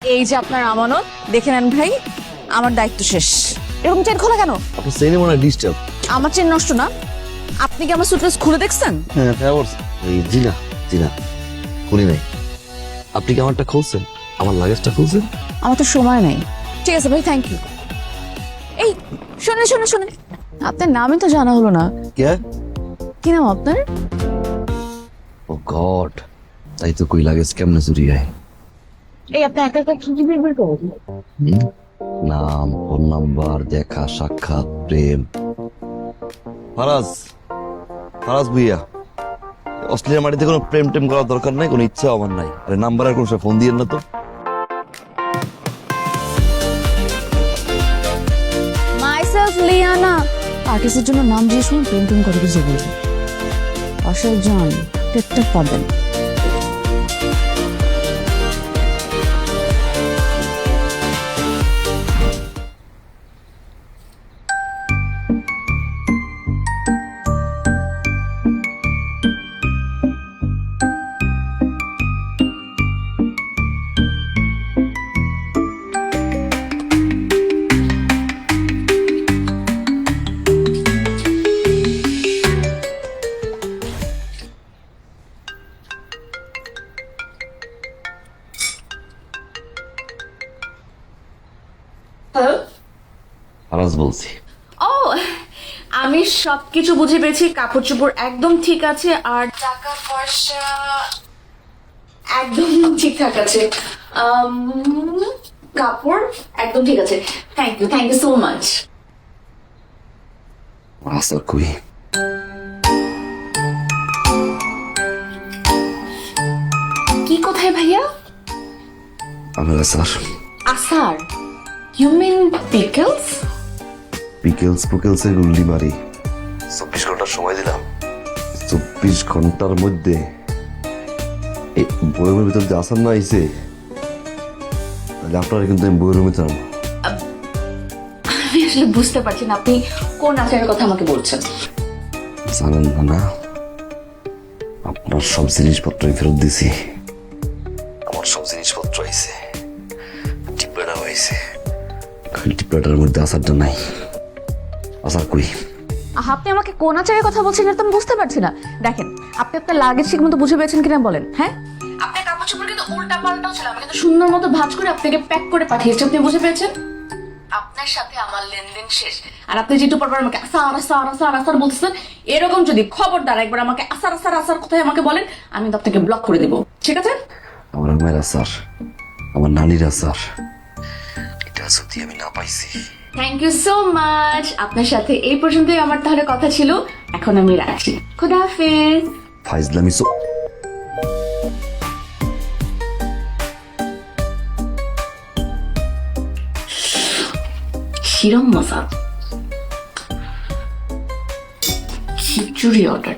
এই যে আপনার আমানত, দেখে নেন ভাই, আমার দায়িত্ব শেষ। এরকম চেন খোলা কেন? আপনার চেনে মনে হয় ডিস্টার্ব। আমার চেন নষ্ট না। আপনি কি আমার সুটকেস খুলে দেখছেন? হ্যাঁ এই জিনা জিনা খুলি নাই। আপনি কি আমারটা খুলছেন? আমার লাগেজটা খুলছেন? আমার তো সময় নাই। ঠিক আছে ভাই, থ্যাংক ইউ। এই শোনেন শোনেন শোনেন, আপনার নামই তো জানা হলো না। কে? কি নাম আপনার? ও গড, তাই তো কই লাগেজ কেমনে চুরি হয়। এই আপনি একা একা কি বের করবেন? নাম, ফোন নাম্বার, দেখা সাক্ষাৎ, প্রেম। ফারাজ ফারাজ ভুইয়া, অস্ট্রেলিয়ার মাটিতে কোনো প্রেম টেম করার দরকার নাই, কোনো ইচ্ছা আমার নাই। আরে নাম্বার আর কোনো ফোন দিয়েন না তো। Myself Liana. আর্টিস্টের জন্য নাম দিয়ে শুনুন, প্রেম টেম করে কিছু বলবেন। অশোক জন, টেকটা পাবেন। হ্যালো। ফারাজ বলছি। ও, আমি সবকিছু বুঝে পেরেছি। কাপড় চোপড় একদম ঠিক আছে, আর টাকা পয়সা একদম ঠিকঠাক আছে। কাপড় একদম ঠিক আছে। Thank you so much. আচ্ছা কই? কি কোথায় ভাইয়া? আমার স্যার আসার? You mean pickles? পিকেলস এর গুল্লি মারি। 24 ঘন্টার সময় দিলাম। 24 ঘন্টার মধ্যে এই বইয়ের ভিতর যে আসার না আইছে, তাহলে আপনারা কিন্তু আমি বইয়ের ভিতর আনবো। আমি আসলে বুঝতে পারছি না আপনি কোন আচারের কথা আমাকে বলছেন। জানেন না না, আপনার সব জিনিসপত্র ফেরত দিছি। আমার সব জিনিসপত্র আইছে, টিপলাটাও আইছে, খালি টিপলাটার মধ্যে আসারটা নাই। আসার কই? আপনি আমাকে কোন আচারের কথা বলছেন এটা তো আমি বুঝতে পারছি না। দেখেন, আপনি আপনার লাগেজ ঠিক মতো বুঝে পেয়েছেন কিনা বলেন। হ্যাঁ, আপনার কাপড় চোপড় কিন্তু উল্টা পাল্টাও ছিল। আমি কিন্তু সুন্দর মতো ভাঁজ করে আপনাকে প্যাক করে পাঠিয়েছি। আপনি বুঝে পেয়েছেন? আপনার সাথে আমার লেনদেন শেষ। আর আপনি যেটু পরবার আমাকে আসার বলতেছেন, এরকম যদি খবরদার একবার আমাকে আসার কোথায় আমাকে বলেন, আমি তো আপনাকে ব্লক করে দেবো। ঠিক আছে? আমার আম্মার আসার, আমার নানির আসার, এটা যদি আমি না পাইছি। Thank you so much. আপনার সাথে এই পর্যন্তই আমার তাহলে কথা ছিল। এখন আমি রাখছি। খুদা হাফেজ। ফাইজলামি শিরম মজা। খিচুড়ি অর্ডার